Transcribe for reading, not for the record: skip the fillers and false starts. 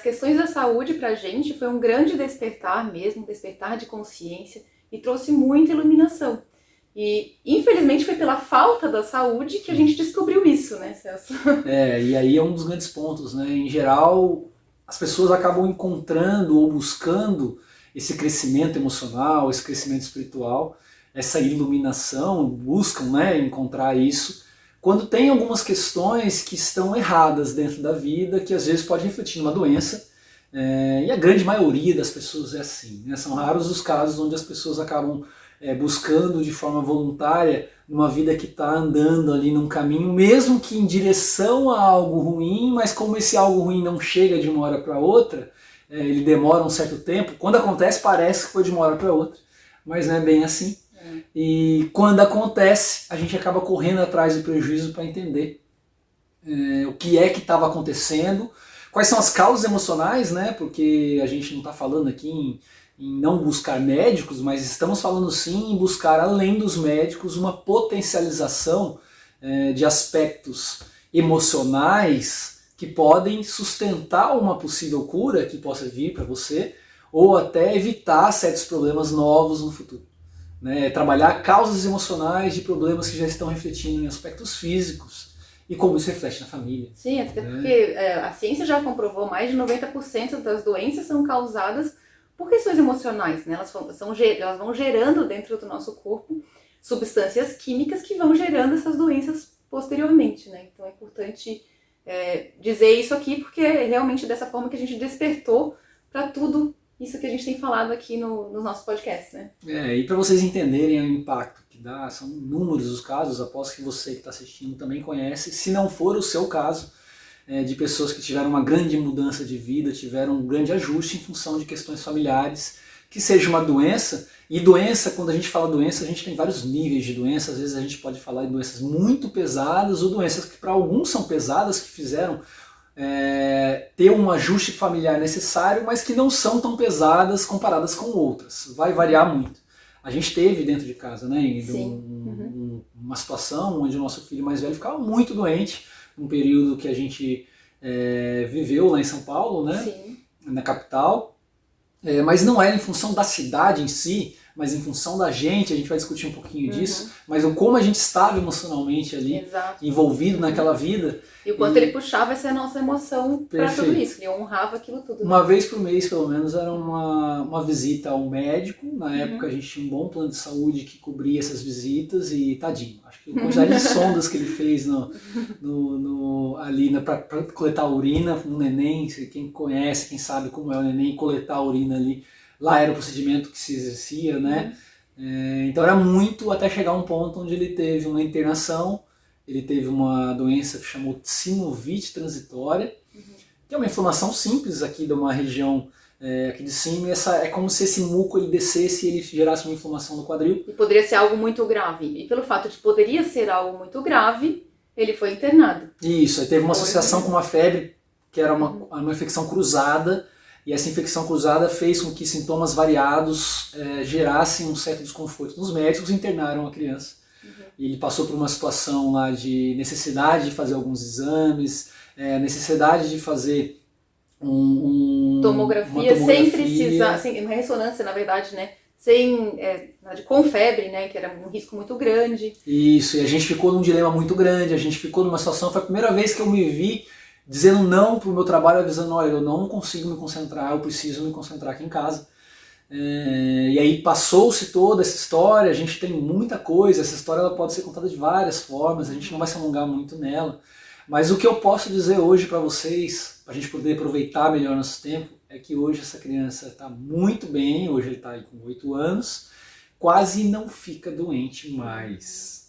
As questões da saúde pra gente foi um grande despertar mesmo, despertar de consciência, e trouxe muita iluminação. E infelizmente foi pela falta da saúde que a gente descobriu isso, né, Celso? E aí é um dos grandes pontos, né? Em geral, as pessoas acabam encontrando ou buscando esse crescimento emocional, esse crescimento espiritual, essa iluminação, buscam, né, encontrar isso, quando tem algumas questões que estão erradas dentro da vida, que às vezes pode refletir numa doença, e a grande maioria das pessoas é assim, né? São raros os casos onde as pessoas acabam buscando de forma voluntária numa vida que está andando ali num caminho, mesmo que em direção a algo ruim, mas como esse algo ruim não chega de uma hora para outra, ele demora um certo tempo, quando acontece parece que foi de uma hora para outra, mas não é bem assim. E quando acontece, a gente acaba correndo atrás do prejuízo para entender o que é que estava acontecendo, quais são as causas emocionais, né? Porque a gente não está falando aqui em não buscar médicos, mas estamos falando sim em buscar, além dos médicos, uma potencialização de aspectos emocionais que podem sustentar uma possível cura que possa vir para você, ou até evitar certos problemas novos no futuro. Né? Trabalhar causas emocionais de problemas que já estão refletindo em aspectos físicos e como isso reflete na família. Sim, até porque a ciência já comprovou mais de 90% das doenças são causadas por questões emocionais, né? Elas vão gerando dentro do nosso corpo substâncias químicas que vão gerando essas doenças posteriormente, né? Então é importante dizer isso aqui, porque é realmente dessa forma que a gente despertou para tudo isso que a gente tem falado aqui nos nossos podcasts, né? E para vocês entenderem o impacto que dá, são inúmeros os casos, aposto que você que está assistindo também conhece, se não for o seu caso, de pessoas que tiveram uma grande mudança de vida, tiveram um grande ajuste em função de questões familiares, que seja uma doença, e doença, quando a gente fala doença, a gente tem vários níveis de doença, às vezes a gente pode falar de doenças muito pesadas, ou doenças que para alguns são pesadas, que fizeram ter um ajuste familiar necessário, mas que não são tão pesadas comparadas com outras. Vai variar muito. A gente teve dentro de casa, né, uma situação onde o nosso filho mais velho ficava muito doente, um período que a gente viveu lá em São Paulo, né, Sim. Na capital, mas não era em função da cidade em si, mas em função da gente, a gente vai discutir um pouquinho disso, mas como a gente estava emocionalmente ali, Exato, envolvido naquela vida. E o quanto ele puxava essa nossa emoção para tudo isso, ele honrava aquilo tudo. Uma vez por mês, pelo menos, era uma visita ao médico. Na época a gente tinha um bom plano de saúde que cobria essas visitas e tadinho. Acho que a quantidade de sondas que ele fez ali para coletar a urina, um neném, quem conhece, quem sabe como é o neném, coletar a urina ali, lá era o procedimento que se exercia, né? Então era muito até chegar a um ponto onde ele teve uma internação. Ele teve uma doença que chamou sinovite transitória, que é uma inflamação simples aqui de uma região aqui de cima, e é como se esse muco ele descesse e ele gerasse uma inflamação no quadril. E poderia ser algo muito grave. E pelo fato de poderia ser algo muito grave, ele foi internado. Isso, aí teve uma associação com uma febre, que era uma infecção cruzada, e essa infecção cruzada fez com que sintomas variados gerassem um certo desconforto nos médicos e internaram a criança. Ele passou por uma situação lá de necessidade de fazer alguns exames, necessidade de fazer uma tomografia sem precisar, uma ressonância na verdade, né? Com febre, né? Que era um risco muito grande. Isso, e a gente ficou num dilema muito grande, a gente ficou numa situação, foi a primeira vez que eu me vi dizendo não pro meu trabalho, avisando, olha, eu não consigo me concentrar, eu preciso me concentrar aqui em casa. E aí passou-se toda essa história, a gente tem muita coisa, essa história ela pode ser contada de várias formas, a gente não vai se alongar muito nela, mas o que eu posso dizer hoje para vocês, para a gente poder aproveitar melhor nosso tempo, é que hoje essa criança está muito bem, hoje ele está aí com 8 anos, quase não fica doente mais.